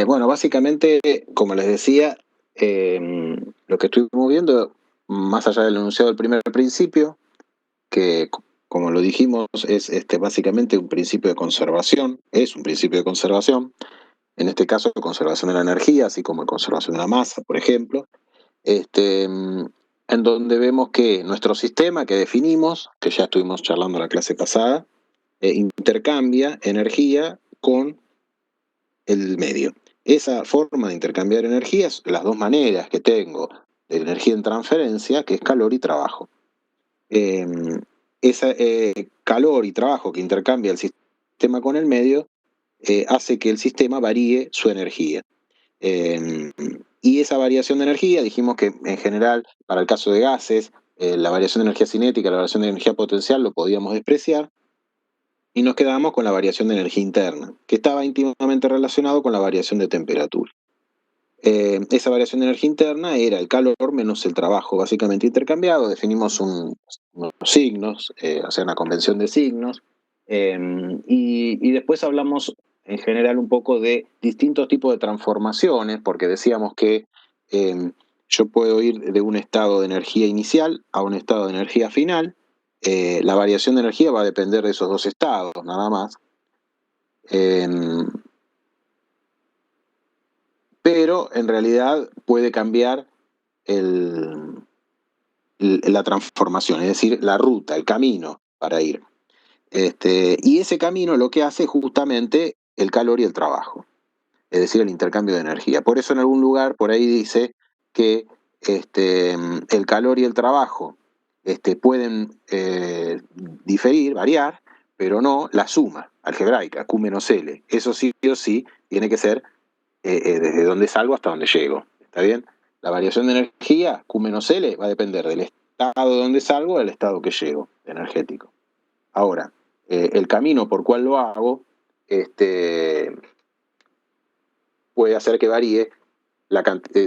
Bueno, básicamente, como les decía, lo que estuvimos viendo, más allá del enunciado del primer principio, que como lo dijimos, es básicamente un principio de conservación, es un principio de conservación, en este caso conservación de la energía, así como conservación de la masa, por ejemplo, en donde vemos que nuestro sistema que definimos, que ya estuvimos charlando en la clase pasada, intercambia energía con el medio. Esa forma de intercambiar energías, las dos maneras que tengo de energía en transferencia, que es calor y trabajo. Eh, ese calor y trabajo que intercambia el sistema con el medio hace que el sistema varíe su energía. Y esa variación de energía, dijimos que en general, para el caso de gases, la variación de energía cinética, la variación de energía potencial lo podíamos despreciar, y nos quedamos con la variación de energía interna, que estaba íntimamente relacionado con la variación de temperatura. Esa variación de energía interna era el calor menos el trabajo, básicamente intercambiado. Definimos unos signos, o sea, una convención de signos, y después hablamos en general un poco de distintos tipos de transformaciones, porque decíamos que yo puedo ir de un estado de energía inicial a un estado de energía final. La variación de energía va a depender de esos dos estados, nada más. Pero en realidad puede cambiar la transformación, es decir, la ruta, el camino para ir. Y ese camino lo que hace justamente el calor y el trabajo, es decir, el intercambio de energía. Por eso en algún lugar por ahí dice que el calor y el trabajo pueden diferir, variar, pero no la suma algebraica, Q menos L. Eso sí o sí tiene que ser desde donde salgo hasta donde llego. ¿Está bien? La variación de energía, Q menos L, va a depender del estado de donde salgo del estado que llego, energético. Ahora, el camino por cual lo hago puede hacer que varíe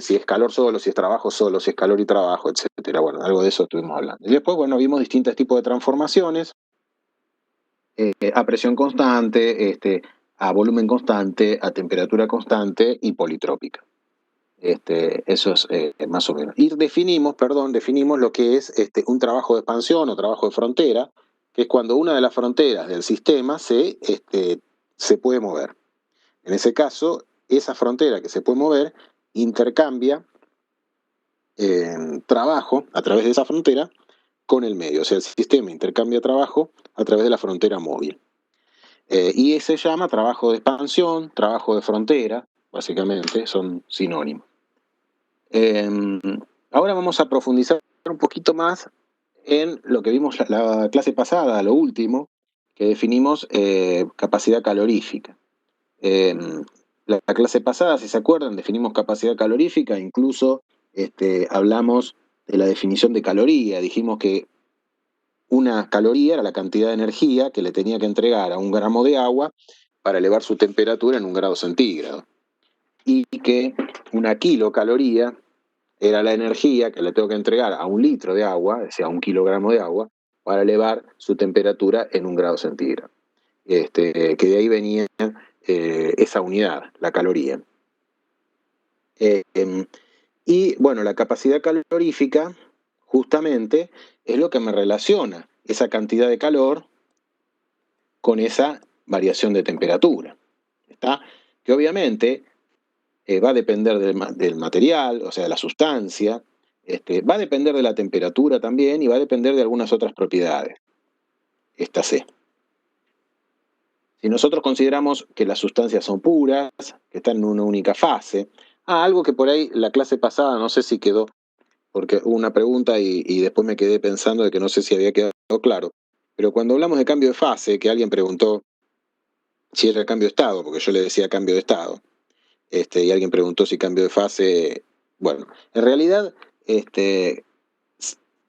si es calor solo, si es trabajo solo, si es calor y trabajo, etcétera. Bueno, algo de eso estuvimos hablando. Y después, bueno, vimos distintos tipos de transformaciones, a presión constante, a volumen constante, a temperatura constante y politrópica. Eso es más o menos. Y definimos lo que es un trabajo de expansión o trabajo de frontera, que es cuando una de las fronteras del sistema se puede mover. En ese caso, esa frontera que se puede mover intercambia trabajo a través de esa frontera con el medio. O sea, el sistema intercambia trabajo a través de la frontera móvil. Y ese se llama trabajo de expansión, trabajo de frontera, básicamente, son sinónimos. Ahora vamos a profundizar un poquito más en lo que vimos la clase pasada, lo último, que definimos capacidad calorífica. La clase pasada, si se acuerdan, definimos capacidad calorífica, incluso hablamos de la definición de caloría. Dijimos que una caloría era la cantidad de energía que le tenía que entregar a un gramo de agua para elevar su temperatura en 1 grado centígrado. Y que una kilocaloría era la energía que le tengo que entregar a 1 litro de agua, o sea, a 1 kilogramo de agua, para elevar su temperatura en 1 grado centígrado. Que de ahí venía esa unidad, la caloría. Y bueno, la capacidad calorífica, justamente, es lo que me relaciona esa cantidad de calor con esa variación de temperatura. ¿Está? Que obviamente va a depender del material, o sea, de la sustancia, va a depender de la temperatura también y va a depender de algunas otras propiedades. Esta C. Si nosotros consideramos que las sustancias son puras, que están en una única fase, algo que por ahí la clase pasada no sé si quedó, porque hubo una pregunta y después me quedé pensando de que no sé si había quedado claro, pero cuando hablamos de cambio de fase, que alguien preguntó si era el cambio de estado, porque yo le decía cambio de estado, y alguien preguntó si cambio de fase, bueno, en realidad,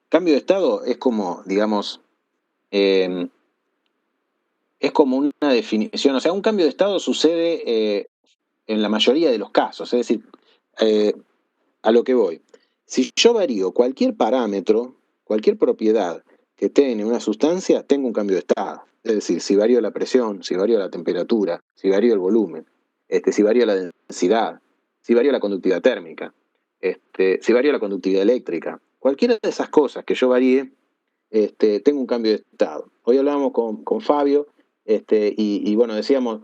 cambio de estado es como, digamos, es como una definición, o sea, un cambio de estado sucede en la mayoría de los casos, es decir, a lo que voy. Si yo varío cualquier parámetro, cualquier propiedad que tiene una sustancia, tengo un cambio de estado. Es decir, si varío la presión, si varío la temperatura, si varío el volumen, si varío la densidad, si varío la conductividad térmica, si varío la conductividad eléctrica. Cualquiera de esas cosas que yo varíe, tengo un cambio de estado. Hoy hablábamos con Fabio, y bueno, decíamos,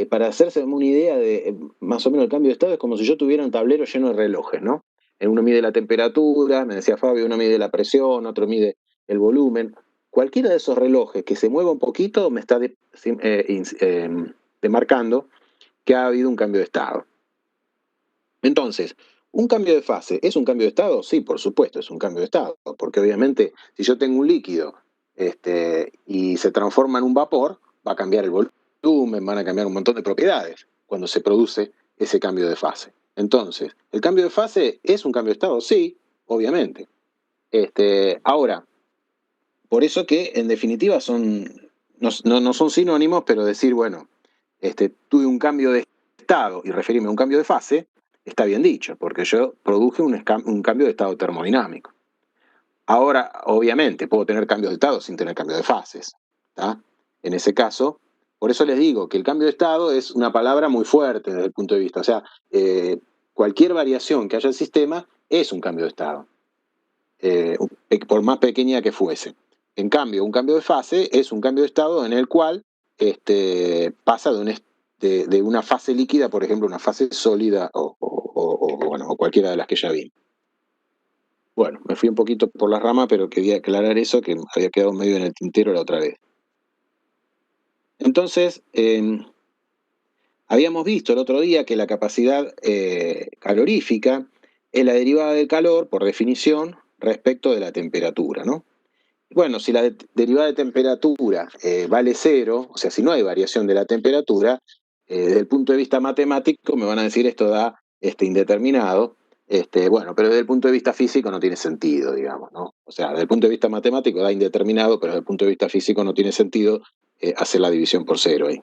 para hacerse una idea de más o menos el cambio de estado, es como si yo tuviera un tablero lleno de relojes, ¿no? Uno mide la temperatura, me decía Fabio, uno mide la presión, otro mide el volumen. Cualquiera de esos relojes que se mueva un poquito me está demarcando que ha habido un cambio de estado. Entonces, ¿un cambio de fase es un cambio de estado? Sí, por supuesto, es un cambio de estado, porque obviamente si yo tengo un líquido y se transforma en un vapor, va a cambiar el volumen, van a cambiar un montón de propiedades cuando se produce ese cambio de fase. Entonces, ¿el cambio de fase es un cambio de estado? Sí, obviamente. Ahora, por eso que en definitiva no son sinónimos, pero decir, bueno, tuve un cambio de estado y referirme a un cambio de fase, está bien dicho, porque yo produje un cambio de estado termodinámico. Ahora, obviamente, puedo tener cambios de estado sin tener cambio de fases. ¿Tá? En ese caso, por eso les digo que el cambio de estado es una palabra muy fuerte desde el punto de vista. O sea, cualquier variación que haya en el sistema es un cambio de estado, por más pequeña que fuese. En cambio, un cambio de fase es un cambio de estado en el cual pasa de una fase líquida, por ejemplo, una fase sólida o cualquiera de las que ya vimos. Bueno, me fui un poquito por la rama, pero quería aclarar eso que había quedado medio en el tintero la otra vez. Entonces, habíamos visto el otro día que la capacidad calorífica es la derivada del calor, por definición, respecto de la temperatura, ¿no? Bueno, si la derivada de temperatura vale cero, o sea, si no hay variación de la temperatura, desde el punto de vista matemático me van a decir esto da indeterminado, bueno, pero desde el punto de vista físico no tiene sentido, digamos, ¿no? O sea, desde el punto de vista matemático da indeterminado, pero desde el punto de vista físico no tiene sentido hacer la división por cero ahí.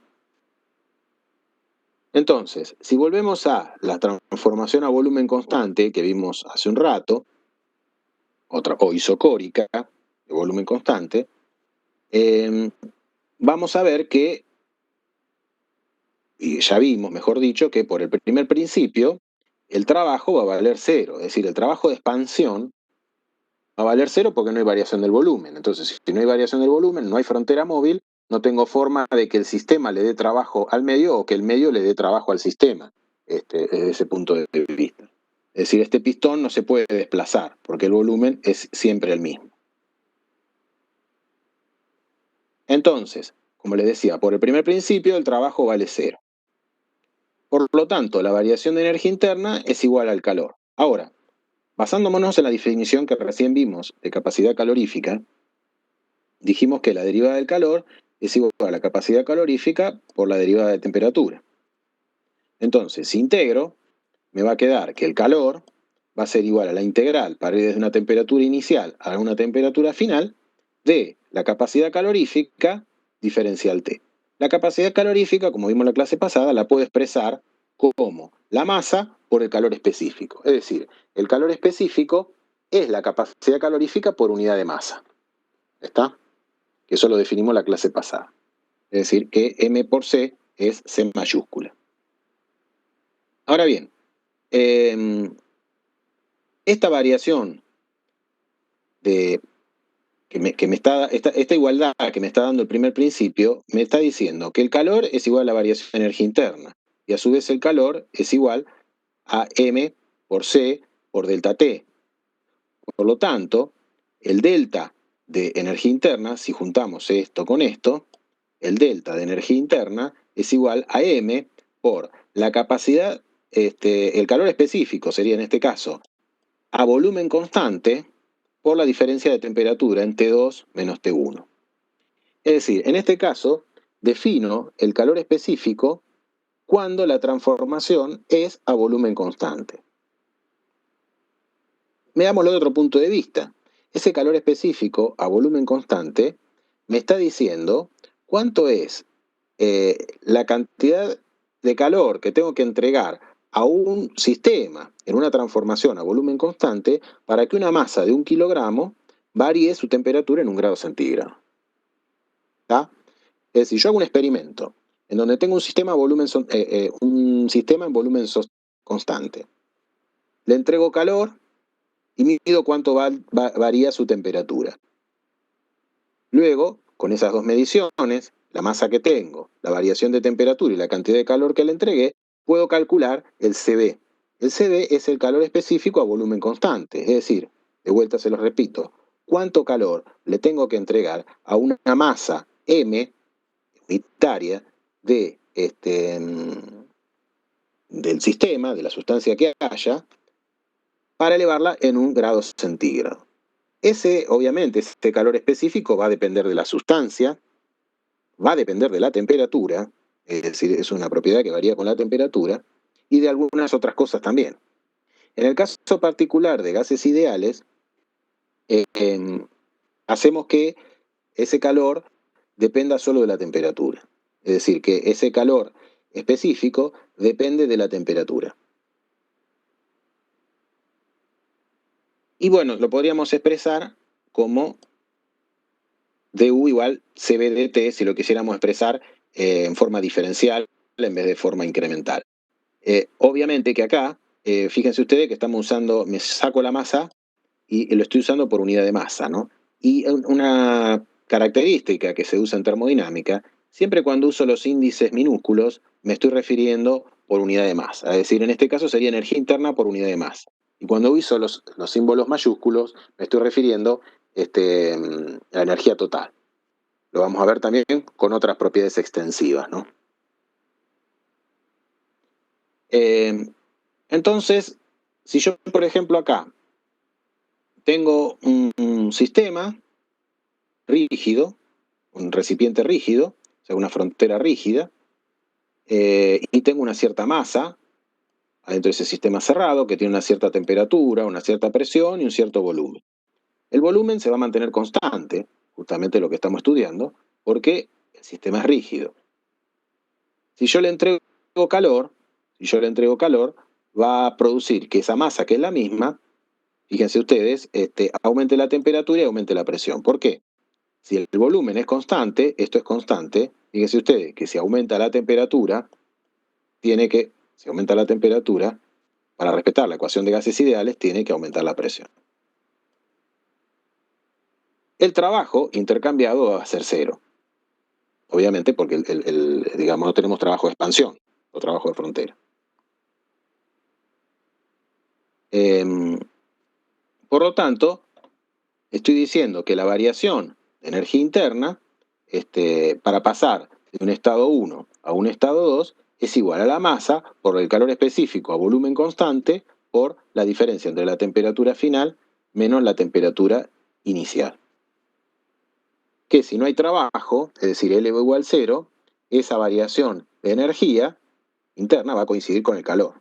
Entonces, si volvemos a la transformación a volumen constante que vimos hace un rato, o isocórica, de volumen constante, vamos a ver que, y ya vimos, mejor dicho, que por el primer principio, el trabajo va a valer cero, es decir, el trabajo de expansión va a valer cero porque no hay variación del volumen. Entonces, si no hay variación del volumen, no hay frontera móvil, no tengo forma de que el sistema le dé trabajo al medio o que el medio le dé trabajo al sistema, desde ese punto de vista. Es decir, este pistón no se puede desplazar porque el volumen es siempre el mismo. Entonces, como les decía, por el primer principio el trabajo vale cero. Por lo tanto, la variación de energía interna es igual al calor. Ahora, basándonos en la definición que recién vimos de capacidad calorífica, dijimos que la derivada del calor es igual a la capacidad calorífica por la derivada de temperatura. Entonces, si integro, me va a quedar que el calor va a ser igual a la integral para ir desde una temperatura inicial a una temperatura final de la capacidad calorífica diferencial T. La capacidad calorífica, como vimos en la clase pasada, la puedo expresar como la masa por el calor específico. Es decir, el calor específico es la capacidad calorífica por unidad de masa. ¿Está? Que eso lo definimos en la clase pasada. Es decir, que M por C es C mayúscula. Ahora bien, esta variación esta igualdad que me está dando el primer principio, me está diciendo que el calor es igual a la variación de energía interna, y a su vez el calor es igual a M por C por delta T. Por lo tanto, el delta de energía interna, si juntamos esto con esto, el delta de energía interna es igual a M por la capacidad, el calor específico sería en este caso, a volumen constante por la diferencia de temperatura en T2 menos T1. Es decir, en este caso, defino el calor específico cuando la transformación es a volumen constante. Veámoslo de otro punto de vista. Ese calor específico a volumen constante me está diciendo cuánto es la cantidad de calor que tengo que entregar a un sistema en una transformación a volumen constante para que una masa de 1 kilogramo varíe su temperatura en 1 grado centígrado. ¿Tá? Es decir, yo hago un experimento en donde tengo un sistema, un sistema en volumen constante. Le entrego calor y mido cuánto varía su temperatura. Luego, con esas dos mediciones, la masa que tengo, la variación de temperatura y la cantidad de calor que le entregué, puedo calcular el CB. El CB es el calor específico a volumen constante, es decir, de vuelta se los repito, cuánto calor le tengo que entregar a una masa M unitaria del sistema, de la sustancia que haya, para elevarla en 1 grado centígrado. Obviamente, ese calor específico va a depender de la sustancia, va a depender de la temperatura, es decir, es una propiedad que varía con la temperatura, y de algunas otras cosas también. En el caso particular de gases ideales, hacemos que ese calor dependa solo de la temperatura. Es decir, que ese calor específico depende de la temperatura. Y bueno, lo podríamos expresar como du igual CB dt si lo quisiéramos expresar en forma diferencial en vez de forma incremental. Obviamente que acá, fíjense ustedes que estamos usando, me saco la masa y lo estoy usando por unidad de masa, ¿no? Y una característica que se usa en termodinámica, siempre cuando uso los índices minúsculos, me estoy refiriendo por unidad de masa. Es decir, en este caso sería energía interna por unidad de masa. Y cuando uso los símbolos mayúsculos, me estoy refiriendo a energía total. Lo vamos a ver también con otras propiedades extensivas, ¿no? Entonces, si yo, por ejemplo, acá tengo un sistema rígido, un recipiente rígido, o sea, una frontera rígida, y tengo una cierta masa adentro de ese sistema cerrado que tiene una cierta temperatura, una cierta presión y un cierto volumen. El volumen se va a mantener constante, justamente lo que estamos estudiando, porque el sistema es rígido. Si yo le entrego calor, va a producir que esa masa, que es la misma, fíjense ustedes, aumente la temperatura y aumente la presión. ¿Por qué? Si el volumen es constante, esto es constante, fíjense ustedes que si aumenta la temperatura, si aumenta la temperatura, para respetar la ecuación de gases ideales, tiene que aumentar la presión. El trabajo intercambiado va a ser cero. Obviamente porque digamos, no tenemos trabajo de expansión o trabajo de frontera. Por lo tanto, estoy diciendo que la variación de energía interna, para pasar de un estado 1 a un estado 2, es igual a la masa por el calor específico a volumen constante por la diferencia entre la temperatura final menos la temperatura inicial. Que si no hay trabajo, es decir, L igual a 0, esa variación de energía interna va a coincidir con el calor.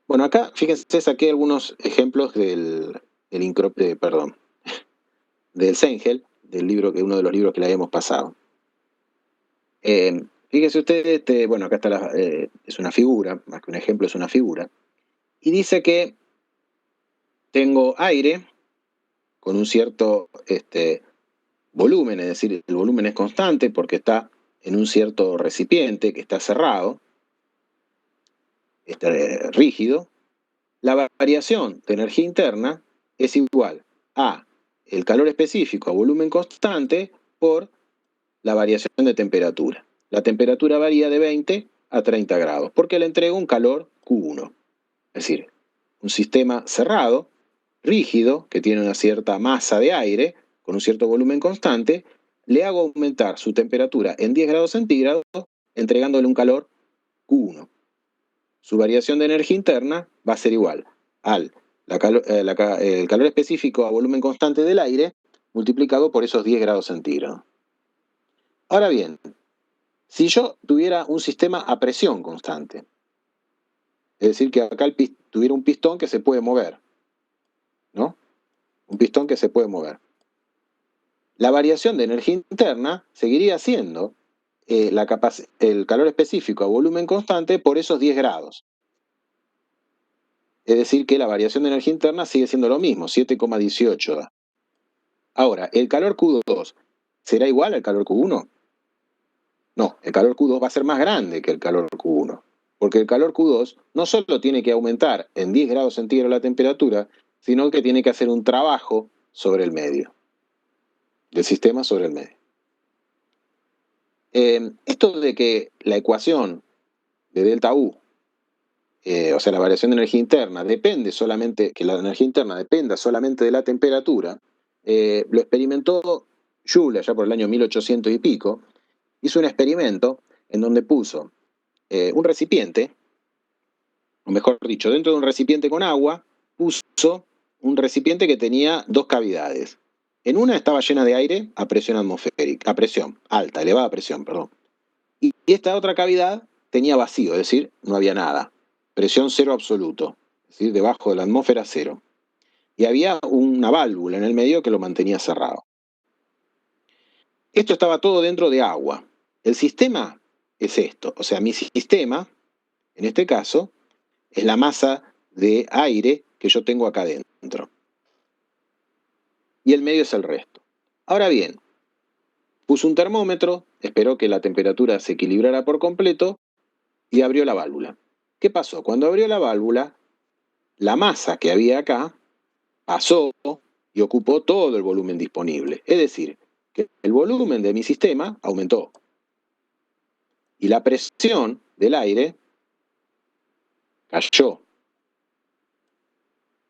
Bueno, acá, fíjense, saqué algunos ejemplos del Sengel, uno de los libros que le habíamos pasado. Fíjense ustedes, bueno, acá está es una figura, más que un ejemplo, es una figura, y dice que tengo aire con un cierto volumen, es decir, el volumen es constante porque está en un cierto recipiente que está cerrado, está rígido. La variación de energía interna es igual a el calor específico a volumen constante por la variación de temperatura. La temperatura varía de 20 a 30 grados, porque le entrego un calor Q1. Es decir, un sistema cerrado, rígido, que tiene una cierta masa de aire, con un cierto volumen constante, le hago aumentar su temperatura en 10 grados centígrados, entregándole un calor Q1. Su variación de energía interna va a ser igual al el calor específico a volumen constante del aire multiplicado por esos 10 grados centígrados. Ahora bien, si yo tuviera un sistema a presión constante, es decir, que acá tuviera un pistón que se puede mover, ¿no? Un pistón que se puede mover. La variación de energía interna seguiría siendo el calor específico a volumen constante por esos 10 grados. Es decir, que la variación de energía interna sigue siendo lo mismo, 7,18 da. Ahora, el calor Q2 ¿será igual al calor Q1? No, el calor Q2 va a ser más grande que el calor Q1, porque el calor Q2 no solo tiene que aumentar en 10 grados centígrados la temperatura, sino que tiene que hacer un trabajo sobre el medio, del sistema sobre el medio. Esto de que la ecuación de delta U, o sea, la variación de energía interna, que la energía interna dependa solamente de la temperatura, lo experimentó Joule allá por el año 1800 y pico. Hizo un experimento en donde puso un recipiente, o mejor dicho, dentro de un recipiente con agua, puso un recipiente que tenía dos cavidades. En una estaba llena de aire a presión atmosférica, a presión alta, elevada presión, perdón. Y esta otra cavidad tenía vacío, es decir, no había nada. Presión cero absoluto, es decir, debajo de la atmósfera cero. Y había una válvula en el medio que lo mantenía cerrado. Esto estaba todo dentro de agua. El sistema es esto, o sea, mi sistema, en este caso, es la masa de aire que yo tengo acá dentro. Y el medio es el resto. Ahora bien, puso un termómetro, esperó que la temperatura se equilibrara por completo y abrió la válvula. ¿Qué pasó? Cuando abrió la válvula, la masa que había acá pasó y ocupó todo el volumen disponible. Es decir, que el volumen de mi sistema aumentó. Y la presión del aire cayó.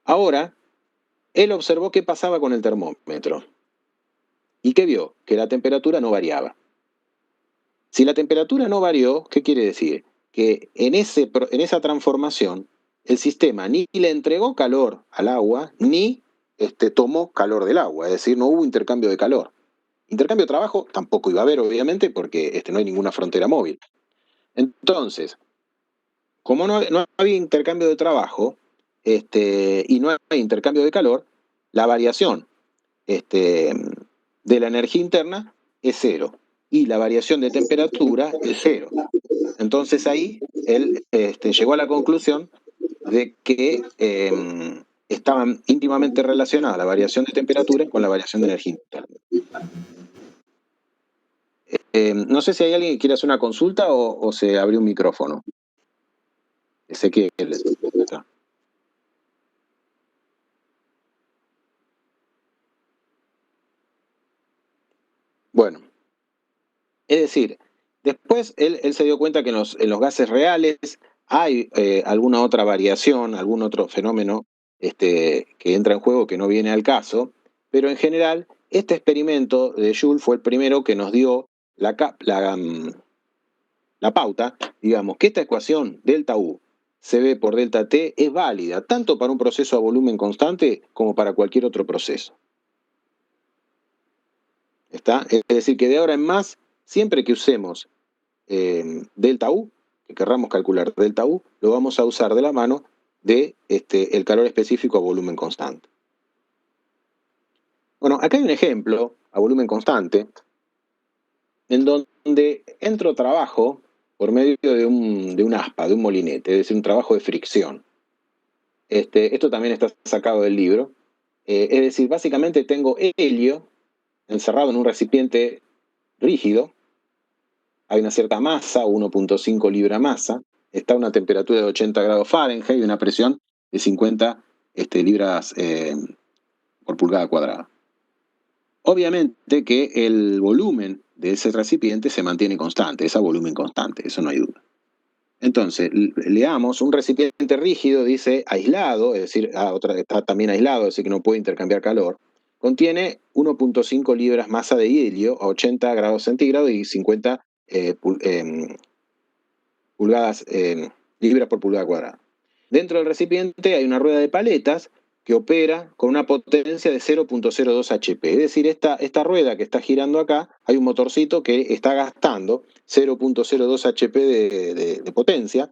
Ahora, él observó qué pasaba con el termómetro. ¿Y qué vio? Que la temperatura no variaba. Si la temperatura no varió, ¿qué quiere decir? Que en esa transformación, el sistema ni le entregó calor al agua, ni tomó calor del agua, es decir, no hubo intercambio de calor. Intercambio de trabajo tampoco iba a haber, obviamente, porque no hay ninguna frontera móvil. Entonces, como no había intercambio de trabajo y no hay intercambio de calor, la variación de la energía interna es cero y la variación de temperatura es cero. Entonces ahí él llegó a la conclusión de que estaban íntimamente relacionadas la variación de temperatura con la variación de energía interna. No sé si hay alguien que quiere hacer una consulta o se abrió un micrófono. Sé que está. Bueno, es decir, después él se dio cuenta que en los gases reales hay alguna otra variación, algún otro fenómeno que entra en juego que no viene al caso, pero en general este experimento de Joule fue el primero que nos dio la pauta, digamos, que esta ecuación delta U CB por delta T es válida tanto para un proceso a volumen constante como para cualquier otro proceso. ¿Está? Es decir, que de ahora en más, siempre que usemos delta U, que querramos calcular delta U, lo vamos a usar de la mano de el calor específico a volumen constante. Bueno, acá hay un ejemplo a volumen constante en donde entro trabajo por medio de un aspa, de un molinete, es decir, un trabajo de fricción. Esto también está sacado del libro. Es decir, básicamente tengo helio encerrado en un recipiente rígido, hay una cierta masa, 1.5 libra masa, está a una temperatura de 80 grados Fahrenheit y una presión de 50 libras por pulgada cuadrada. Obviamente que el volumen de ese recipiente se mantiene constante, es a volumen constante, eso no hay duda. Entonces, leamos, un recipiente rígido dice aislado, es decir, está también aislado, es decir, que no puede intercambiar calor, contiene 1.5 libras masa de helio a 80 grados centígrados y 50 libras por pulgada cuadrada. Dentro del recipiente hay una rueda de paletas que opera con una potencia de 0.02 HP. Es decir, esta rueda que está girando acá, hay un motorcito que está gastando 0.02 HP de potencia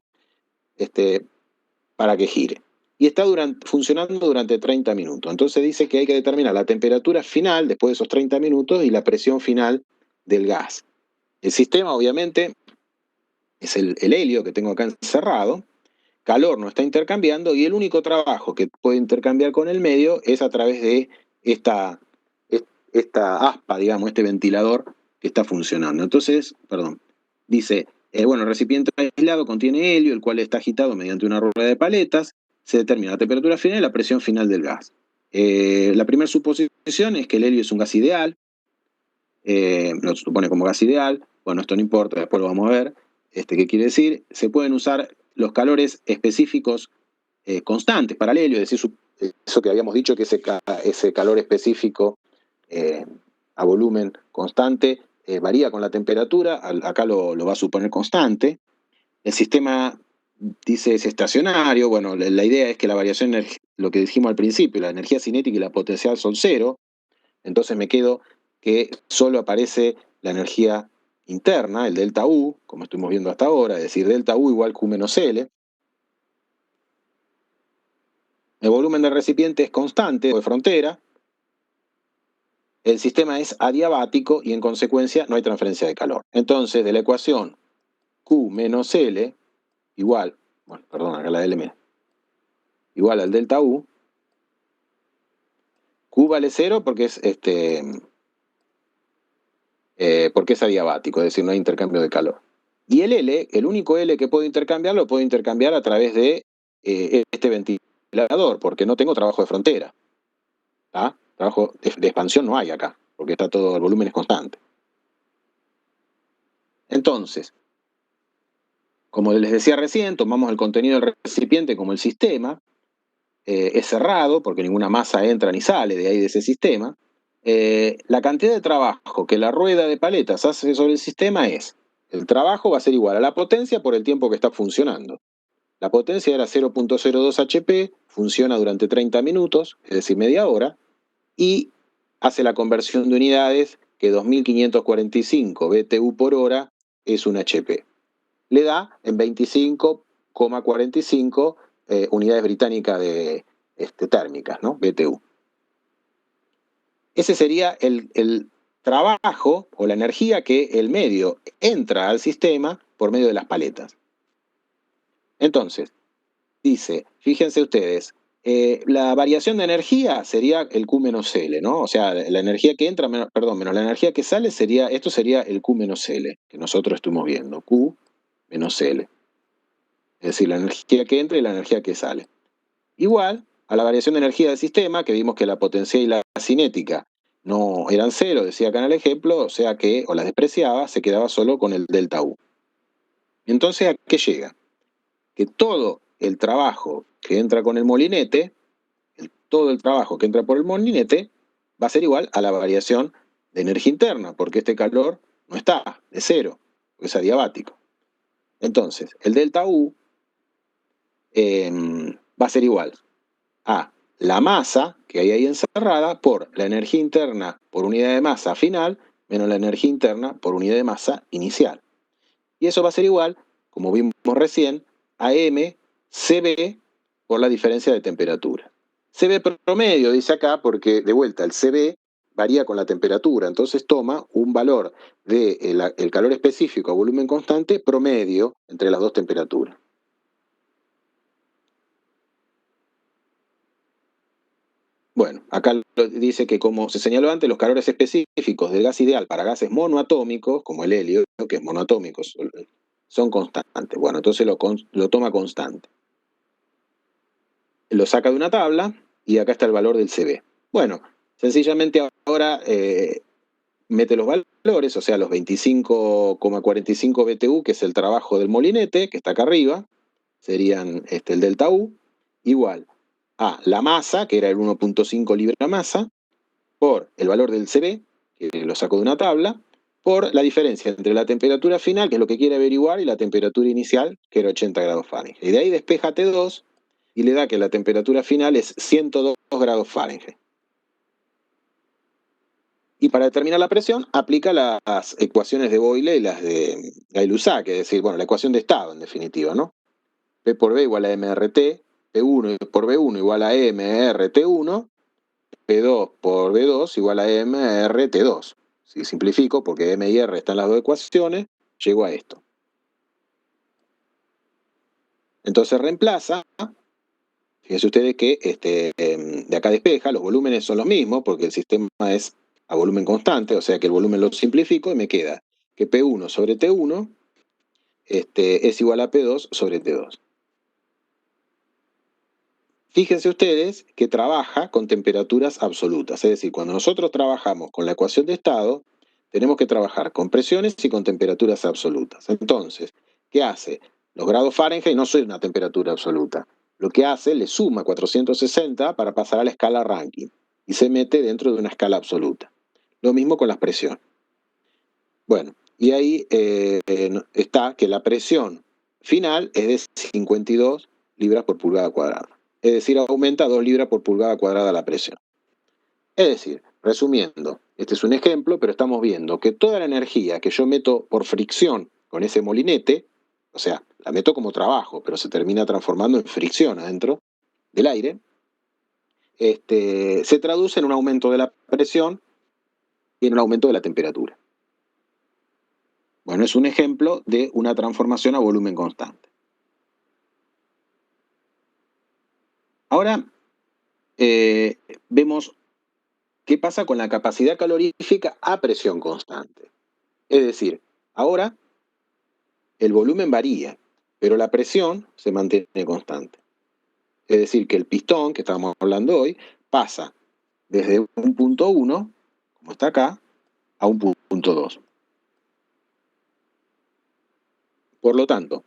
para que gire. Y está funcionando durante 30 minutos. Entonces dice que hay que determinar la temperatura final después de esos 30 minutos y la presión final del gas. El sistema, obviamente, es el helio que tengo acá encerrado. Calor no está intercambiando y el único trabajo que puede intercambiar con el medio es a través de esta aspa, digamos, este ventilador que está funcionando. Entonces, dice, bueno, el recipiente aislado contiene helio, el cual está agitado mediante una rueda de paletas, se determina la temperatura final y la presión final del gas. La primera suposición es que el helio es un gas ideal, lo supone como gas ideal. Bueno, esto no importa, después lo vamos a ver. ¿Qué quiere decir? Se pueden usar los calores específicos constantes para el helio, es decir, eso que habíamos dicho, que ese calor específico a volumen constante varía con la temperatura, acá lo va a suponer constante. El sistema dice es estacionario. Bueno, la idea es que la variación, lo que dijimos al principio, la energía cinética y la potencial son cero, entonces me quedo que solo aparece la energía interna, el delta U, como estuvimos viendo hasta ahora, es decir, delta U igual Q menos L. El volumen del recipiente es constante o de frontera. El sistema es adiabático y en consecuencia no hay transferencia de calor. Entonces, de la ecuación Q menos L igual, bueno, perdón, acá la L igual al delta U, Q vale 0 porque es adiabático, es decir, no hay intercambio de calor. Y el L, el único L que puedo intercambiar, lo puedo intercambiar a través de este ventilador, porque no tengo trabajo de frontera. ¿Ah? Trabajo de expansión no hay acá, porque está todo, el volumen es constante. Entonces, como les decía recién, tomamos el contenido del recipiente como el sistema, es cerrado, porque ninguna masa entra ni sale de ahí de ese sistema. La cantidad de trabajo que la rueda de paletas hace sobre el sistema el trabajo va a ser igual a la potencia por el tiempo que está funcionando. La potencia era 0.02 HP, funciona durante 30 minutos, es decir, media hora, y hace la conversión de unidades, que 2545 BTU por hora es un HP. Le da en 25,45 unidades británicas térmicas, ¿no? BTU. Ese sería el trabajo o la energía que el medio entra al sistema por medio de las paletas. Entonces, dice, fíjense ustedes, la variación de energía sería el Q menos L, ¿no? O sea, la energía que entra, menos la energía que sale esto sería el Q menos L, que nosotros estuvimos viendo, Q menos L. Es decir, la energía que entra y la energía que sale. Igual a la variación de energía del sistema, que vimos que la potencial y la cinética no eran cero, decía acá en el ejemplo, o sea que, o las despreciaba, se quedaba solo con el delta U. Entonces, ¿a qué llega? Que todo el trabajo que entra con el molinete, todo el trabajo que entra por el molinete, va a ser igual a la variación de energía interna, porque este calor no está, es cero, es adiabático. Entonces, el delta U va a ser igual a la masa que hay ahí encerrada por la energía interna por unidad de masa final menos la energía interna por unidad de masa inicial. Y eso va a ser igual, como vimos recién, a mCb por la diferencia de temperatura. Cb promedio, dice acá, porque de vuelta el Cb varía con la temperatura, entonces toma un valor del calor específico a volumen constante promedio entre las dos temperaturas. Bueno, acá dice que, como se señaló antes, los calores específicos del gas ideal para gases monoatómicos, como el helio, que es monoatómico, son constantes. Bueno, entonces lo toma constante. Lo saca de una tabla y acá está el valor del Cb. Bueno, sencillamente ahora mete los valores, o sea, los 25,45 BTU, que es el trabajo del molinete, que está acá arriba, serían el delta U, igual a la masa, que era el 1.5 libra masa, por el valor del Cb, que lo saco de una tabla, por la diferencia entre la temperatura final, que es lo que quiere averiguar, y la temperatura inicial, que era 80 grados Fahrenheit. Y de ahí despeja T2 y le da que la temperatura final es 102 grados Fahrenheit. Y para determinar la presión, aplica las ecuaciones de Boyle y las de Gay-Lussac, es decir, bueno, la ecuación de estado, en definitiva, ¿no? P por B igual a MRT, P1 por B1 igual a MRT1, P2 por B2 igual a MRT2. Si simplifico, porque M y R están en las dos ecuaciones, llego a esto. Entonces reemplaza, fíjense ustedes que de acá despeja, los volúmenes son los mismos, porque el sistema es a volumen constante, o sea que el volumen lo simplifico y me queda que P1 sobre T1 es igual a P2 sobre T2. Fíjense ustedes que trabaja con temperaturas absolutas, es decir, cuando nosotros trabajamos con la ecuación de estado, tenemos que trabajar con presiones y con temperaturas absolutas. Entonces, ¿qué hace? Los grados Fahrenheit no son una temperatura absoluta. Lo que hace, le suma 460 para pasar a la escala Rankine y se mete dentro de una escala absoluta. Lo mismo con las presiones. Bueno, y ahí está que la presión final es de 52 libras por pulgada cuadrada. Es decir, aumenta 2 libras por pulgada cuadrada la presión. Es decir, resumiendo, este es un ejemplo, pero estamos viendo que toda la energía que yo meto por fricción con ese molinete, o sea, la meto como trabajo, pero se termina transformando en fricción adentro del aire, se traduce en un aumento de la presión y en un aumento de la temperatura. Bueno, es un ejemplo de una transformación a volumen constante. Ahora vemos qué pasa con la capacidad calorífica a presión constante. Es decir, ahora el volumen varía, pero la presión se mantiene constante. Es decir, que el pistón, que estamos hablando hoy, pasa desde un punto 1, como está acá, a un punto 2. Por lo tanto,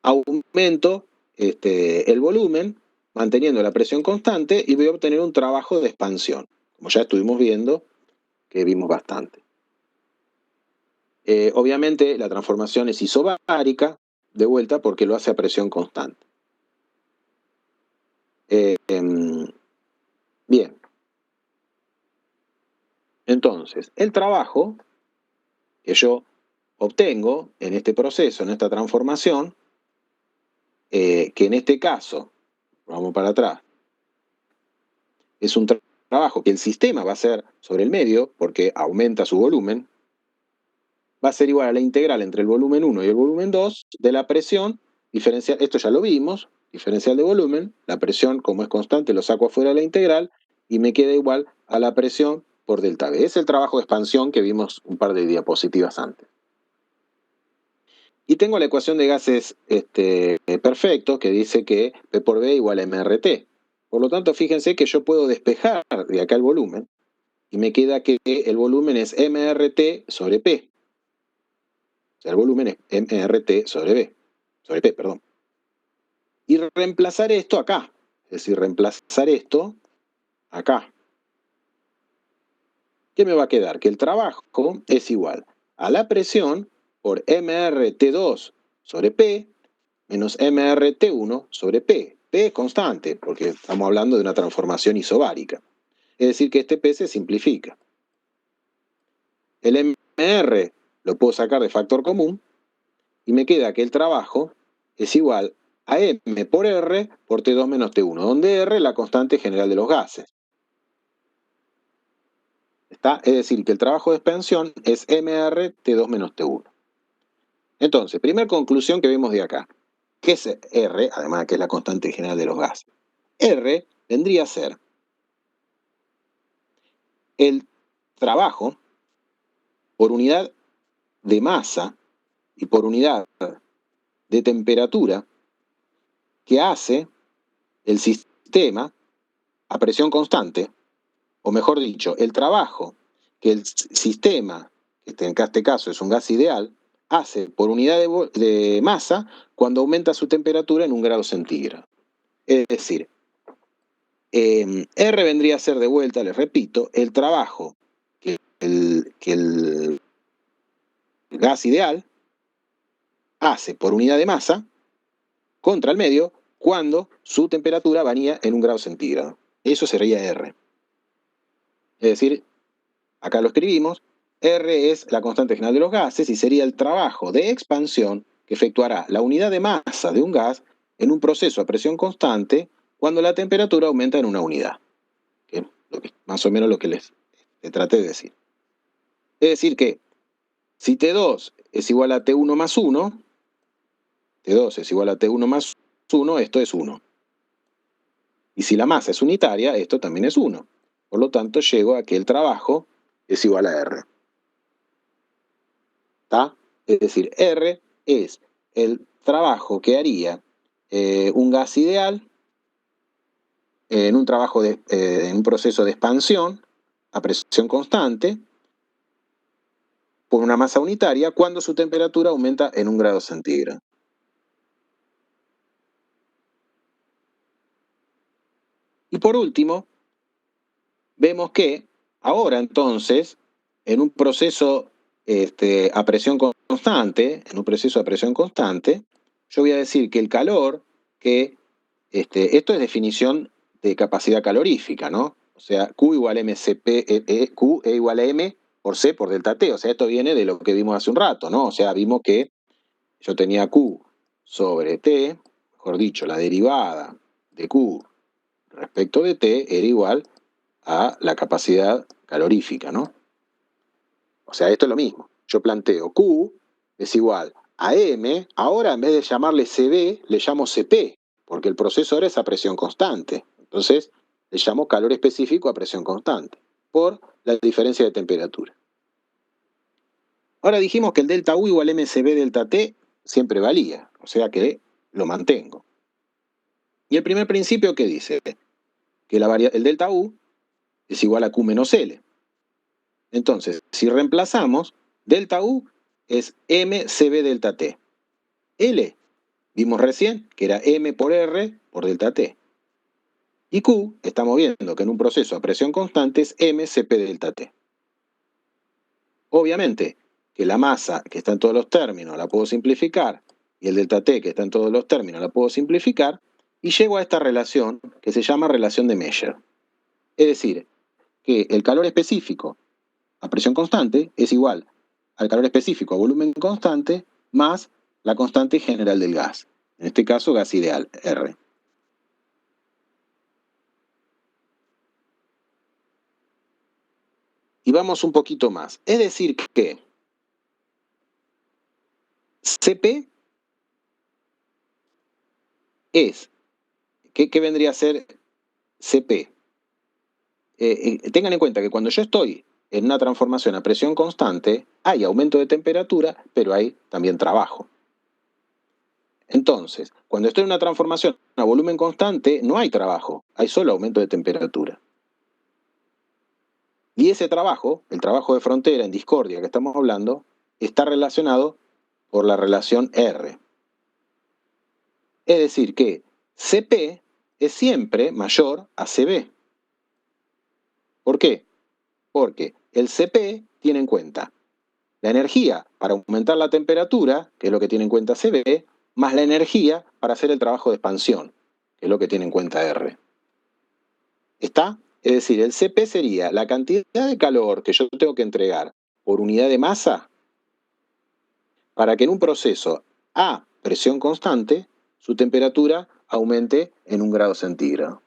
aumento el volumen manteniendo la presión constante y voy a obtener un trabajo de expansión, como ya estuvimos viendo, que vimos bastante. Obviamente la transformación es isobárica, de vuelta, porque lo hace a presión constante. Bien. Entonces, el trabajo que yo obtengo en este proceso, en esta transformación, que en este caso, vamos para atrás, es un trabajo que el sistema va a hacer sobre el medio, porque aumenta su volumen, va a ser igual a la integral entre el volumen 1 y el volumen 2 de la presión diferencial, esto ya lo vimos, diferencial de volumen, la presión como es constante lo saco afuera de la integral y me queda igual a la presión por delta V. Es el trabajo de expansión que vimos un par de diapositivas antes. Y tengo la ecuación de gases perfectos que dice que P por B igual a MRT. Por lo tanto, fíjense que yo puedo despejar de acá el volumen y me queda que el volumen es MRT sobre P. O sea, el volumen es MRT sobre B, sobre P, perdón. Y reemplazar esto acá. Es decir, reemplazar esto acá. ¿Qué me va a quedar? Que el trabajo es igual a la presión por MRT2 sobre P menos MRT1 sobre P. P es constante, porque estamos hablando de una transformación isobárica. Es decir, que este P se simplifica. El MR lo puedo sacar de factor común y me queda que el trabajo es igual a M por R por T2 menos T1, donde R es la constante general de los gases. ¿Está? Es decir, que el trabajo de expansión es MR T2 menos T1. Entonces, primera conclusión que vemos de acá. ¿Qué es R? Además que es la constante general de los gases. R vendría a ser el trabajo por unidad de masa y por unidad de temperatura que hace el sistema a presión constante, o mejor dicho, el trabajo que el sistema, que en este caso es un gas ideal, hace por unidad de masa cuando aumenta su temperatura en 1 grado centígrado. Es decir, R vendría a ser de vuelta, les repito, el trabajo que el gas ideal hace por unidad de masa contra el medio cuando su temperatura varía en 1 grado centígrado. Eso sería R. Es decir, acá lo escribimos, R es la constante general de los gases y sería el trabajo de expansión que efectuará la unidad de masa de un gas en un proceso a presión constante cuando la temperatura aumenta en 1 unidad. ¿Okay? Más o menos lo que les traté de decir. Es decir que si T2 es igual a T1 más 1, T2 es igual a T1 más 1, esto es 1. Y si la masa es unitaria, esto también es 1. Por lo tanto, llego a que el trabajo es igual a R. ¿Está? Es decir, R es el trabajo que haría un gas ideal en un en un proceso de expansión a presión constante por una masa unitaria cuando su temperatura aumenta en 1 grado centígrado. Y por último, vemos que ahora entonces, en un proceso a presión constante, yo voy a decir que el calor, esto es definición de capacidad calorífica, ¿no? O sea, Q igual a Q E igual a M por C por delta T. O sea, esto viene de lo que vimos hace un rato, ¿no? O sea, vimos que yo tenía Q sobre T, mejor dicho, la derivada de Q respecto de T era igual a la capacidad calorífica, ¿no? O sea, esto es lo mismo. Yo planteo Q es igual a M, ahora en vez de llamarle CB, le llamo CP, porque el proceso ahora es a presión constante. Entonces, le llamo calor específico a presión constante, por la diferencia de temperatura. Ahora dijimos que el delta U igual MCB delta T siempre valía, o sea que lo mantengo. Y el primer principio, ¿qué dice? Que el delta U es igual a Q menos L. Entonces, si reemplazamos, delta U es MCB delta T. L, vimos recién que era M por R por delta T. Y Q, estamos viendo que en un proceso a presión constante es MCP delta T. Obviamente que la masa que está en todos los términos la puedo simplificar y el delta T que está en todos los términos la puedo simplificar y llego a esta relación que se llama relación de Meyer. Es decir, que el calor específico a presión constante es igual al calor específico a volumen constante más la constante general del gas. En este caso, gas ideal, R. Y vamos un poquito más. Es decir que CP es, ¿qué vendría a ser CP? Tengan en cuenta que cuando yo estoy en una transformación a presión constante, hay aumento de temperatura, pero hay también trabajo. Entonces, cuando estoy en una transformación a volumen constante, no hay trabajo, hay solo aumento de temperatura. Y ese trabajo, el trabajo de frontera en discordia que estamos hablando, está relacionado por la relación R. Es decir, que CP es siempre mayor a CB. ¿Por qué? Porque el CP tiene en cuenta la energía para aumentar la temperatura, que es lo que tiene en cuenta CB, más la energía para hacer el trabajo de expansión, que es lo que tiene en cuenta R. ¿Está? Es decir, el CP sería la cantidad de calor que yo tengo que entregar por unidad de masa para que en un proceso a presión constante su temperatura aumente en 1 grado centígrado.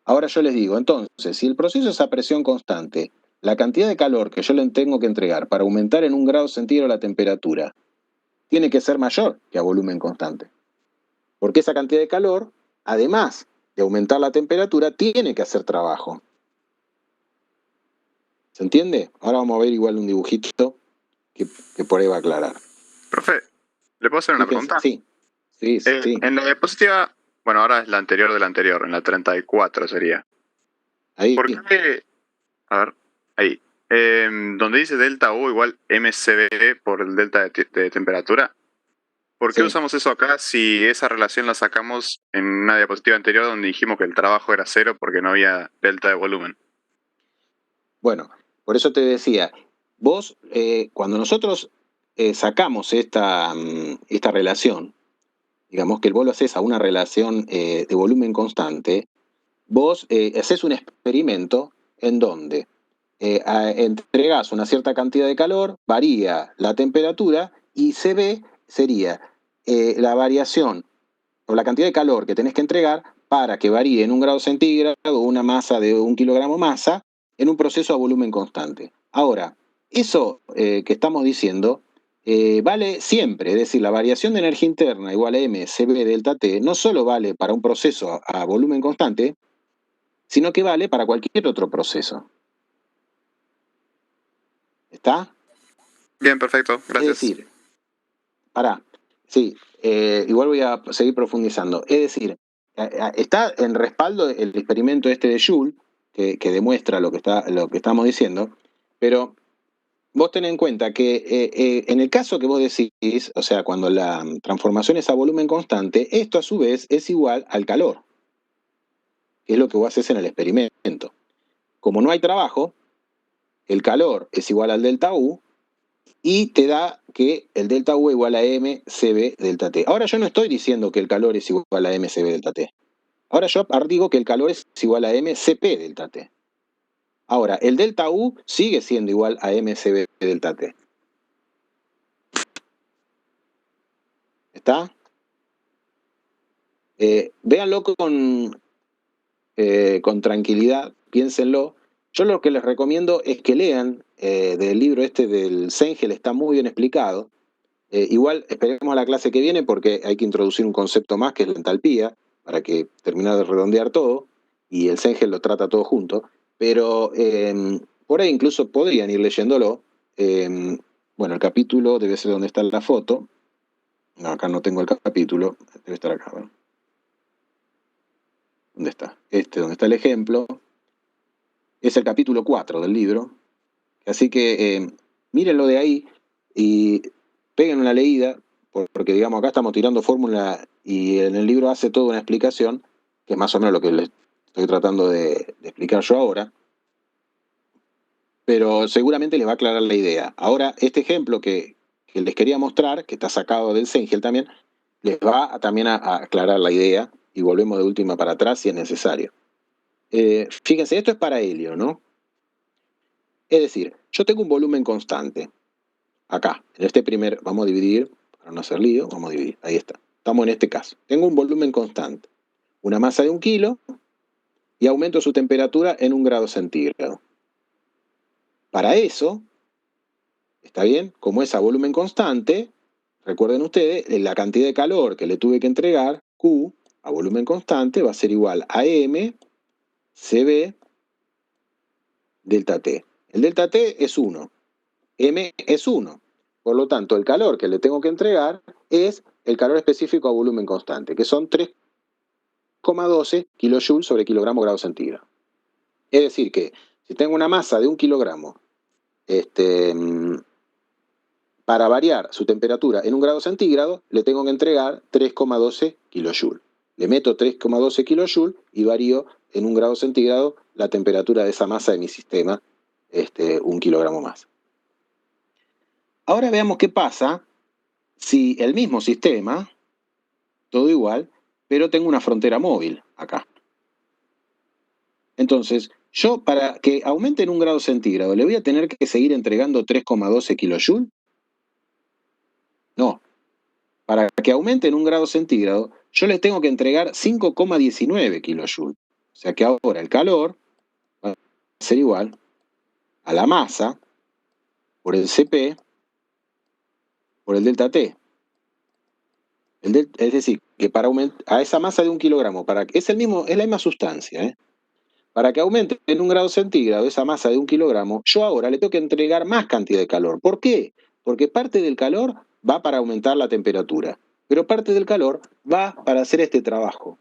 Ahora yo les digo, entonces, si el proceso es a presión constante, la cantidad de calor que yo le tengo que entregar para aumentar en 1 grado centígrado la temperatura tiene que ser mayor que a volumen constante. Porque esa cantidad de calor, además de aumentar la temperatura, tiene que hacer trabajo. ¿Se entiende? Ahora vamos a ver igual un dibujito que por ahí va a aclarar. Profe, ¿le puedo hacer una pregunta? Sí. En la diapositiva, bueno, ahora es la anterior de la anterior, en la 34 sería. Ahí. ¿Por qué? A ver, ahí. Donde dice delta U igual MCB por el delta de temperatura. ¿Por qué usamos eso acá si esa relación la sacamos en una diapositiva anterior donde dijimos que el trabajo era 0 porque no había delta de volumen? Bueno, por eso te decía, vos, cuando nosotros sacamos esta relación, digamos que vos lo haces a una relación de volumen constante, vos haces un experimento en donde entregás una cierta cantidad de calor, varía la temperatura y CB sería la variación o la cantidad de calor que tenés que entregar para que varíe en 1 grado centígrado una masa de 1 kilogramo masa en un proceso a volumen constante. Ahora, eso que estamos diciendo vale siempre, es decir, la variación de energía interna igual a M CB delta T no solo vale para un proceso a volumen constante, sino que vale para cualquier otro proceso. ¿Está? Bien, perfecto, gracias. Es decir, sí, igual voy a seguir profundizando. Es decir, está en respaldo el experimento este de Joule, que demuestra lo que estamos diciendo, pero vos tened en cuenta que en el caso que vos decís, o sea, cuando la transformación es a volumen constante, esto a su vez es igual al calor, que es lo que vos haces en el experimento. Como no hay trabajo, el calor es igual al delta U, y te da que el delta U es igual a mCb delta T. Ahora yo no estoy diciendo que el calor es igual a mCb delta T. Ahora yo digo que el calor es igual a mCp delta T. Ahora, el delta U sigue siendo igual a mCb delta T. ¿Está? Véanlo con tranquilidad, piénsenlo. Yo lo que les recomiendo es que lean del libro este del Sengel, está muy bien explicado. Igual esperemos a la clase que viene porque hay que introducir un concepto más que es la entalpía, para que termine de redondear todo, y el Sengel lo trata todo junto, pero por ahí incluso podrían ir leyéndolo. Bueno, el capítulo debe ser donde está la foto. No, acá no tengo el capítulo, debe estar acá. ¿No? ¿Dónde está? Donde está el ejemplo. Es el capítulo 4 del libro. Así que mírenlo de ahí y peguen una leída, porque digamos acá estamos tirando fórmula y en el libro hace toda una explicación, que es más o menos lo que les estoy tratando de explicar yo ahora, pero seguramente les va a aclarar la idea. Ahora, este ejemplo que les quería mostrar, que está sacado del Sengel también, les va también a aclarar la idea y volvemos de última para atrás si es necesario. Fíjense, esto es para helio, ¿no? Es decir, yo tengo un volumen constante. Acá, en este primer, vamos a dividir, para no hacer lío, vamos a dividir, ahí está. Estamos en este caso. Tengo un volumen constante, una masa de 1 kilo, y aumento su temperatura en 1 grado centígrado. Para eso, ¿está bien? Como es a volumen constante, recuerden ustedes, la cantidad de calor que le tuve que entregar, Q, a volumen constante, va a ser igual a M, CB, delta T. El delta T es 1, M es 1. Por lo tanto, el calor que le tengo que entregar es el calor específico a volumen constante, que son 3,12 kilojoules sobre kilogramo grado centígrado. Es decir, que si tengo una masa de 1 kilogramo, para variar su temperatura en 1 grado centígrado, le tengo que entregar 3,12 kilojoules. Le meto 3,12 kilojoules y varío en 1 grado centígrado la temperatura de esa masa de mi sistema, 1 kilogramo más. Ahora veamos qué pasa si el mismo sistema, todo igual, pero tengo una frontera móvil acá. Entonces, yo para que aumente en 1 grado centígrado, ¿le voy a tener que seguir entregando 3,12 kilojoules? No. Para que aumente en 1 grado centígrado, yo les tengo que entregar 5,19 kilojoules. O sea que ahora el calor va a ser igual a la masa por el Cp por el delta T. Es decir, que para aumentar a esa masa de 1 kilogramo, es la misma sustancia, ¿eh? Para que aumente en 1 grado centígrado esa masa de 1 kilogramo, yo ahora le tengo que entregar más cantidad de calor. ¿Por qué? Porque parte del calor va para aumentar la temperatura, pero parte del calor va para hacer este trabajo,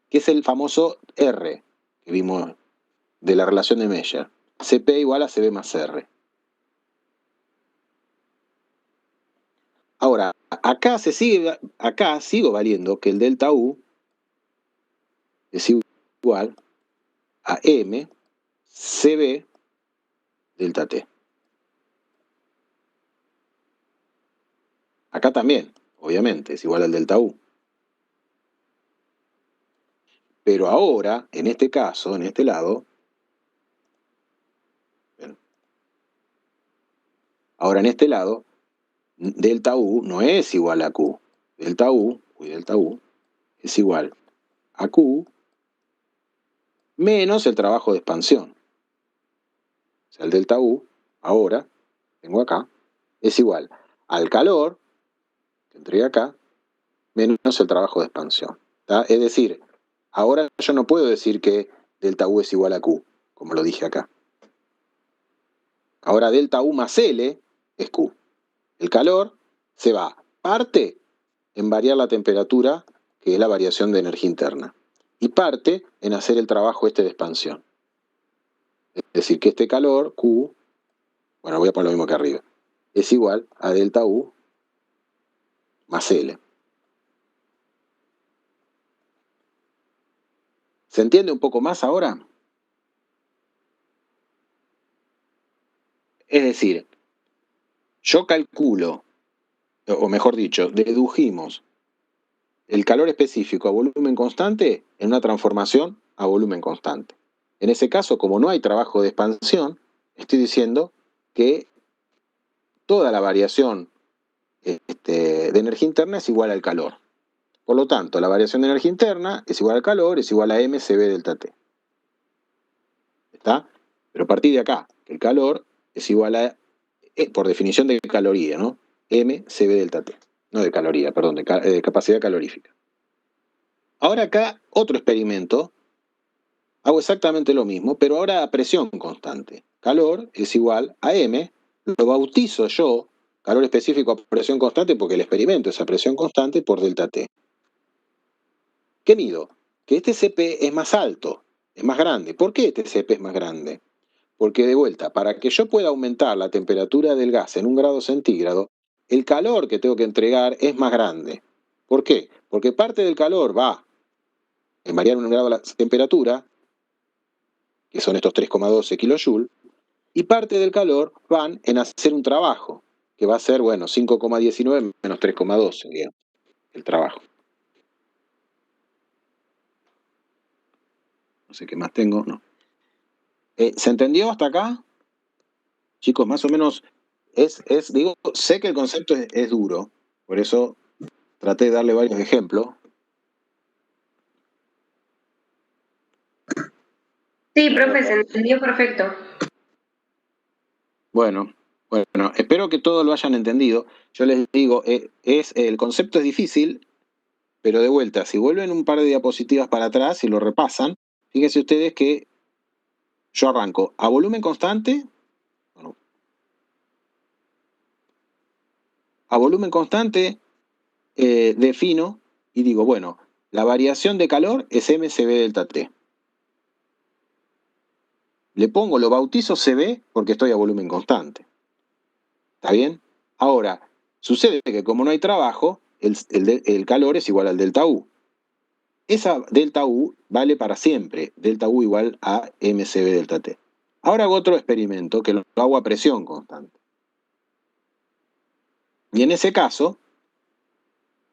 que es el famoso R que vimos de la relación de Meyer. Cp igual a Cb más R. Ahora, acá sigo valiendo que el delta U es igual a M Cb delta T. Acá también, obviamente, es igual al delta U. Pero ahora, en este caso, en este lado, ahora en este lado, delta U no es igual a Q. Delta U es igual a Q menos el trabajo de expansión. O sea, el delta U, ahora, tengo acá, es igual al calor que entregué acá, menos el trabajo de expansión. ¿Tá? Es decir, ahora yo no puedo decir que delta U es igual a Q, como lo dije acá. Ahora delta U más L es Q. El calor se va, parte en variar la temperatura, que es la variación de energía interna, y parte en hacer el trabajo de expansión. Es decir, que este calor, Q, bueno, voy a poner lo mismo que arriba, es igual a delta U más L. ¿Se entiende un poco más ahora? Es decir, yo calculo, o mejor dicho, dedujimos el calor específico a volumen constante en una transformación a volumen constante. En ese caso, como no hay trabajo de expansión, estoy diciendo que toda la variación de energía interna es igual al calor. Por lo tanto, la variación de energía interna es igual al calor, es igual a mCv delta T. ¿Está? Pero a partir de acá, el calor es igual a, por definición de caloría, ¿no? mCv delta T. No de caloría, perdón, de capacidad calorífica. Ahora acá, otro experimento. Hago exactamente lo mismo, pero ahora a presión constante. Calor es igual a M. Lo bautizo yo, calor específico a presión constante, porque el experimento es a presión constante por delta T. ¿Qué mido? Que este Cp es más alto, es más grande. ¿Por qué este Cp es más grande? Porque de vuelta, para que yo pueda aumentar la temperatura del gas en 1 grado centígrado, el calor que tengo que entregar es más grande. ¿Por qué? Porque parte del calor va en variar 1 grado la temperatura, que son estos 3,12 kilojoules, y parte del calor van en hacer un trabajo, que va a ser, bueno, 5,19 menos 3,12, digamos, el trabajo. No sé qué más tengo, no. ¿Se entendió hasta acá? Chicos, más o menos, digo, sé que el concepto es duro, por eso traté de darle varios ejemplos. Sí, profe, se entendió perfecto. Bueno, espero que todos lo hayan entendido. Yo les digo, el concepto es difícil, pero de vuelta, si vuelven un par de diapositivas para atrás y lo repasan, fíjense ustedes que yo arranco a volumen constante. A volumen constante defino y digo, bueno, la variación de calor es mCv delta T. Le pongo, lo bautizo Cv porque estoy a volumen constante. ¿Está bien? Ahora, sucede que como no hay trabajo, el calor es igual al delta U. Esa delta U vale para siempre, delta U igual a mCv delta T. Ahora hago otro experimento que lo hago a presión constante. Y en ese caso,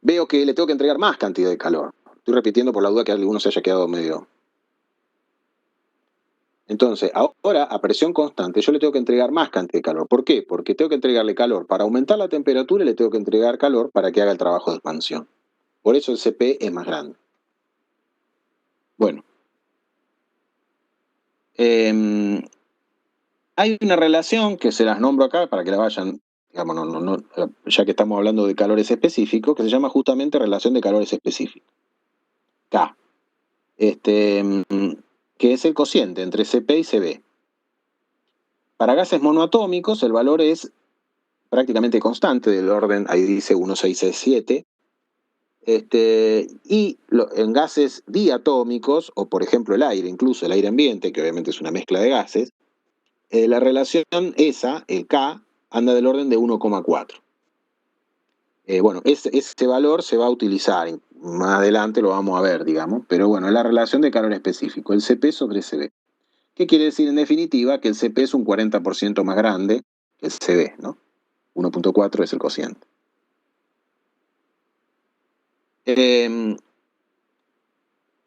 veo que le tengo que entregar más cantidad de calor. Estoy repitiendo por la duda que alguno se haya quedado medio. Entonces, ahora a presión constante yo le tengo que entregar más cantidad de calor. ¿Por qué? Porque tengo que entregarle calor para aumentar la temperatura y le tengo que entregar calor para que haga el trabajo de expansión. Por eso el Cp es más grande. Bueno. Hay una relación que se las nombro acá para que la vayan, digamos, ya que estamos hablando de calores específicos, que se llama justamente relación de calores específicos. K. Que es el cociente entre Cp y Cv. Para gases monoatómicos el valor es prácticamente constante, del orden, ahí dice 1,667. Y en gases diatómicos, o por ejemplo el aire, incluso el aire ambiente, que obviamente es una mezcla de gases, la relación esa, el K, anda del orden de 1,4. Bueno, ese valor se va a utilizar, más adelante lo vamos a ver, digamos, pero bueno, es la relación de calor específico, el Cp sobre Cv. ¿Qué quiere decir en definitiva? Que el Cp es un 40% más grande que el Cv, ¿no? 1,4 es el cociente.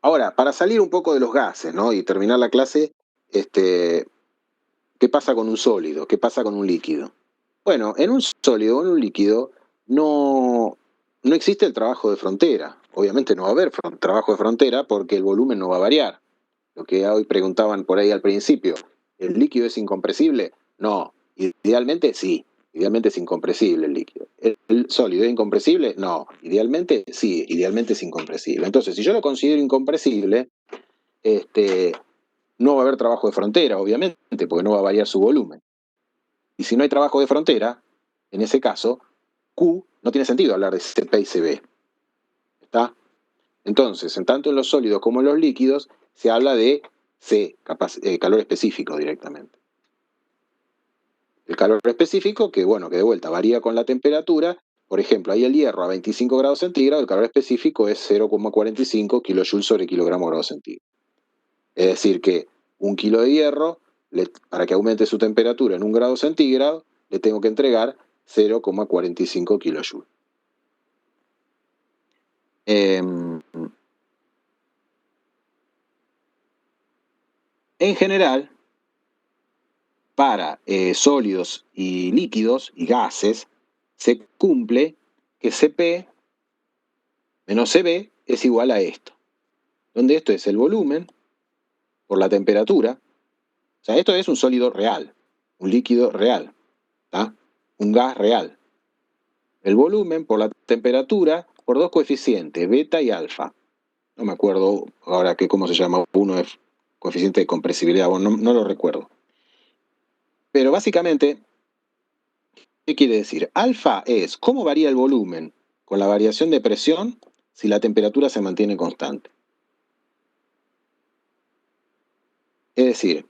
Ahora, para salir un poco de los gases, ¿no? Y terminar la clase, ¿qué pasa con un sólido? ¿Qué pasa con un líquido? Bueno, en un sólido o en un líquido no existe el trabajo de frontera. Obviamente no va a haber trabajo de frontera porque el volumen no va a variar. Lo que hoy preguntaban por ahí al principio, ¿el líquido es incompresible? No, idealmente sí. Idealmente es incompresible el líquido. ¿El sólido es incompresible? No, idealmente sí, idealmente es incompresible. Entonces, si yo lo considero incompresible, no va a haber trabajo de frontera, obviamente, porque no va a variar su volumen. si no hay trabajo de frontera, en ese caso, Q no tiene sentido hablar de CP y CB. ¿Está? Entonces, en tanto en los sólidos como en los líquidos, se habla de C, calor específico directamente. El calor específico, que bueno, que de vuelta varía con la temperatura. Por ejemplo, ahí el hierro a 25 grados centígrados, el calor específico es 0,45 kilojoules sobre kilogramo grado centígrado. Es decir, que 1 kilo de hierro, para que aumente su temperatura en 1 grado centígrado, le tengo que entregar 0,45 kilojoules. En general, para sólidos y líquidos y gases, se cumple que Cp menos Cv es igual a esto, donde esto es el volumen por la temperatura. O sea, esto es un sólido real, un líquido real, ¿tá? Un gas real. El volumen por la temperatura por dos coeficientes, beta y alfa. No me acuerdo ahora cómo se llama, uno es coeficiente de compresibilidad, bueno, no lo recuerdo. Pero básicamente, ¿qué quiere decir? Alfa es cómo varía el volumen con la variación de presión si la temperatura se mantiene constante. Es decir,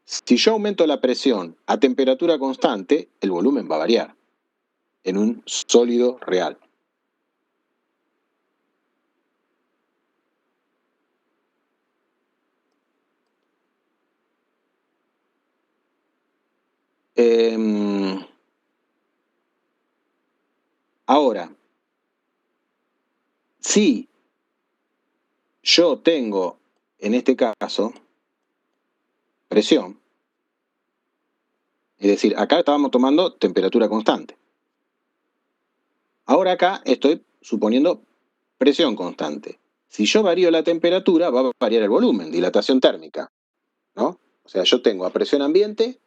si yo aumento la presión a temperatura constante, el volumen va a variar en un sólido real. Ahora, si yo tengo, en este caso, presión, es decir, acá estábamos tomando temperatura constante. Ahora acá estoy suponiendo presión constante. Si yo varío la temperatura, va a variar el volumen, dilatación térmica, ¿no? O sea, yo tengo a presión ambiente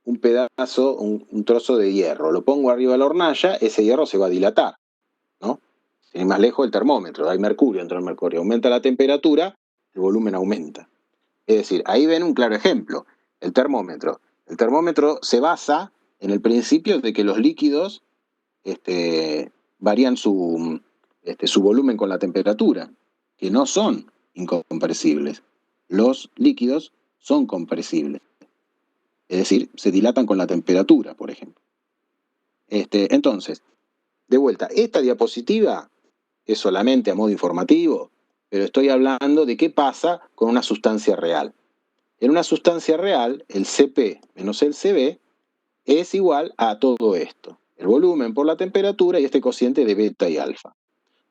un pedazo, un trozo de hierro, lo pongo arriba de la hornalla, ese hierro se va a dilatar, ¿no? Sin ir más lejos el termómetro, hay mercurio dentro del mercurio, aumenta la temperatura, el volumen aumenta. Es decir, ahí ven un claro ejemplo, el termómetro. El termómetro se basa en el principio de que los líquidos varían su volumen con la temperatura, que no son incompresibles. Los líquidos son compresibles. Es decir, se dilatan con la temperatura, por ejemplo. Entonces, de vuelta, esta diapositiva es solamente a modo informativo, pero estoy hablando de qué pasa con una sustancia real. En una sustancia real, el Cp menos el Cv es igual a todo esto. El volumen por la temperatura y este cociente de beta y alfa.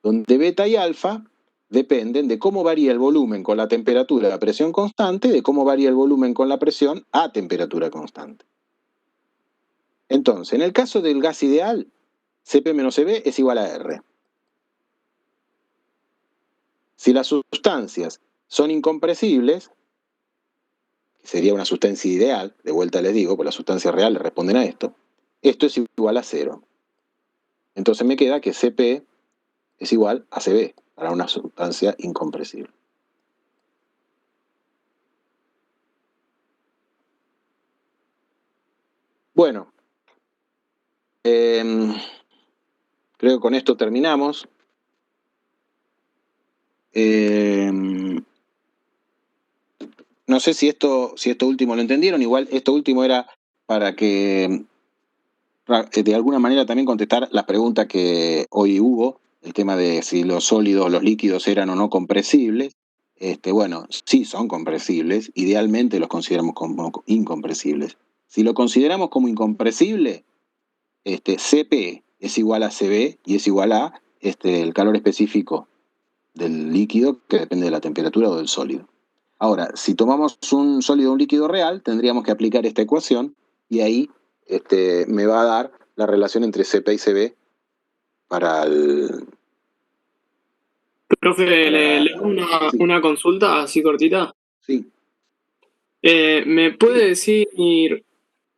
Donde beta y alfa dependen de cómo varía el volumen con la temperatura a la presión constante, de cómo varía el volumen con la presión a temperatura constante. Entonces, en el caso del gas ideal, Cp menos Cv es igual a R. Si las sustancias son incompresibles, que sería una sustancia ideal, de vuelta les digo, porque las sustancias reales responden a esto es igual a 0. Entonces me queda que Cp es igual a Cv para una sustancia incompresible. Bueno, creo que con esto terminamos. No sé si esto último lo entendieron, igual esto último era para que de alguna manera también contestar las preguntas que hoy hubo, el tema de si los sólidos, los líquidos eran o no compresibles. Bueno, sí son compresibles, idealmente los consideramos como incompresibles. Si lo consideramos como incompresible, Cp es igual a Cv y es igual a el calor específico del líquido, que depende de la temperatura o del sólido. Ahora, si tomamos un sólido o un líquido real, tendríamos que aplicar esta ecuación y ahí me va a dar la relación entre Cp y Cv para el... Profe, le hago una consulta así cortita. Sí. ¿Me puede decir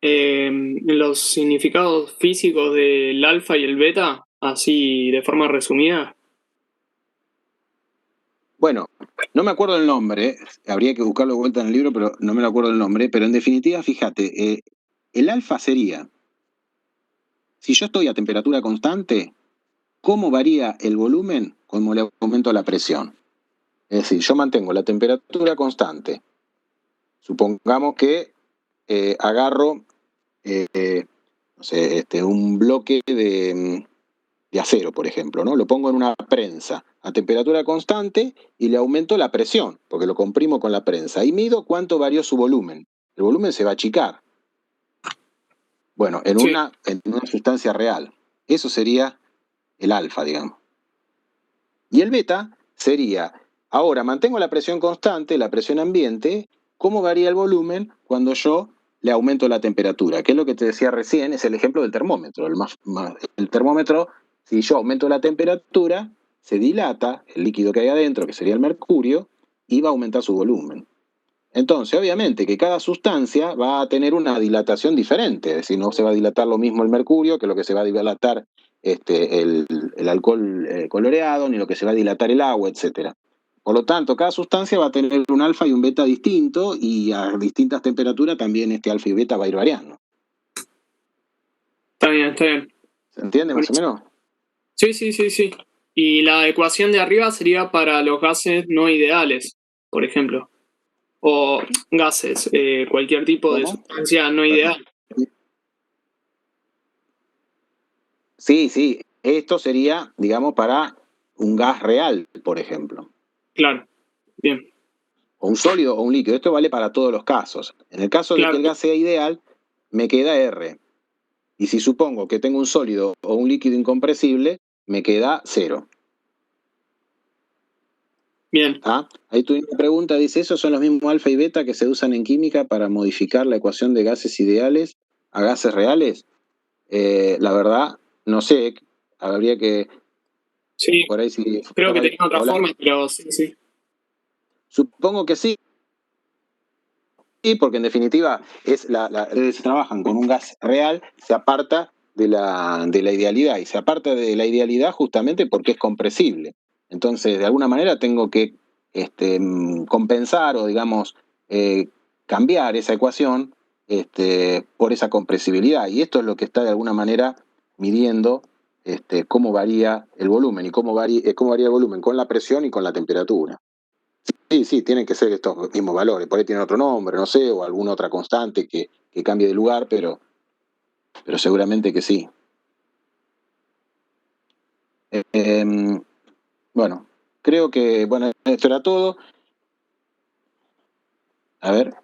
los significados físicos del alfa y el beta, así de forma resumida? Bueno, no me acuerdo el nombre, habría que buscarlo de vuelta en el libro, pero no me lo acuerdo el nombre, pero en definitiva, fíjate, el alfa sería, si yo estoy a temperatura constante, ¿cómo varía el volumen como le aumento la presión? Es decir, yo mantengo la temperatura constante. Supongamos que agarro no sé, un bloque de acero, por ejemplo, ¿no? Lo pongo en una prensa a temperatura constante y le aumento la presión, porque lo comprimo con la prensa. Y mido cuánto varió su volumen. El volumen se va a achicar. Bueno, en Sí. una sustancia real. Eso sería el alfa, digamos. Y el beta sería, ahora mantengo la presión constante, la presión ambiente, ¿cómo varía el volumen cuando yo le aumento la temperatura? Que es lo que te decía recién, es el ejemplo del termómetro. El termómetro, si yo aumento la temperatura, se dilata el líquido que hay adentro, que sería el mercurio, y va a aumentar su volumen. Entonces, obviamente que cada sustancia va a tener una dilatación diferente, es decir, no se va a dilatar lo mismo el mercurio que lo que se va a dilatar el alcohol coloreado, ni lo que se va a dilatar el agua, etc. Por lo tanto, cada sustancia va a tener un alfa y un beta distinto y a distintas temperaturas también este alfa y beta va a ir variando. Está bien, está bien. ¿Se entiende más o menos? Sí, sí, sí, sí. Y la ecuación de arriba sería para los gases no ideales, por ejemplo. O gases, cualquier tipo de ¿Cómo? sustancia no ideal. Sí, sí. Esto sería, digamos, para un gas real, por ejemplo. Claro, bien. O un sólido o un líquido. Esto vale para todos los casos. En el caso de que Claro, el gas sea ideal, me queda R. Y si supongo que tengo un sólido o un líquido incompresible, me queda 0. bien. ¿Ah? Ahí tu pregunta dice, ¿esos son los mismos alfa y beta que se usan en química para modificar la ecuación de gases ideales a gases reales? La verdad, no sé. Habría que, Sí, por ahí si... creo que tenía otra Hola. forma, pero sí, sí. Supongo que sí. Sí, porque en definitiva se trabajan con un gas real, se aparta de la idealidad, y se aparta de la idealidad justamente porque es compresible. Entonces, de alguna manera tengo que compensar o, digamos, cambiar esa ecuación por esa compresibilidad. Y esto es lo que está de alguna manera midiendo cómo varía el volumen y cómo varía el volumen con la presión y con la temperatura. Sí, sí, tienen que ser estos mismos valores. Por ahí tienen otro nombre, no sé, o alguna otra constante que cambie de lugar, pero seguramente que sí. Bueno, creo que, bueno, esto era todo. A ver.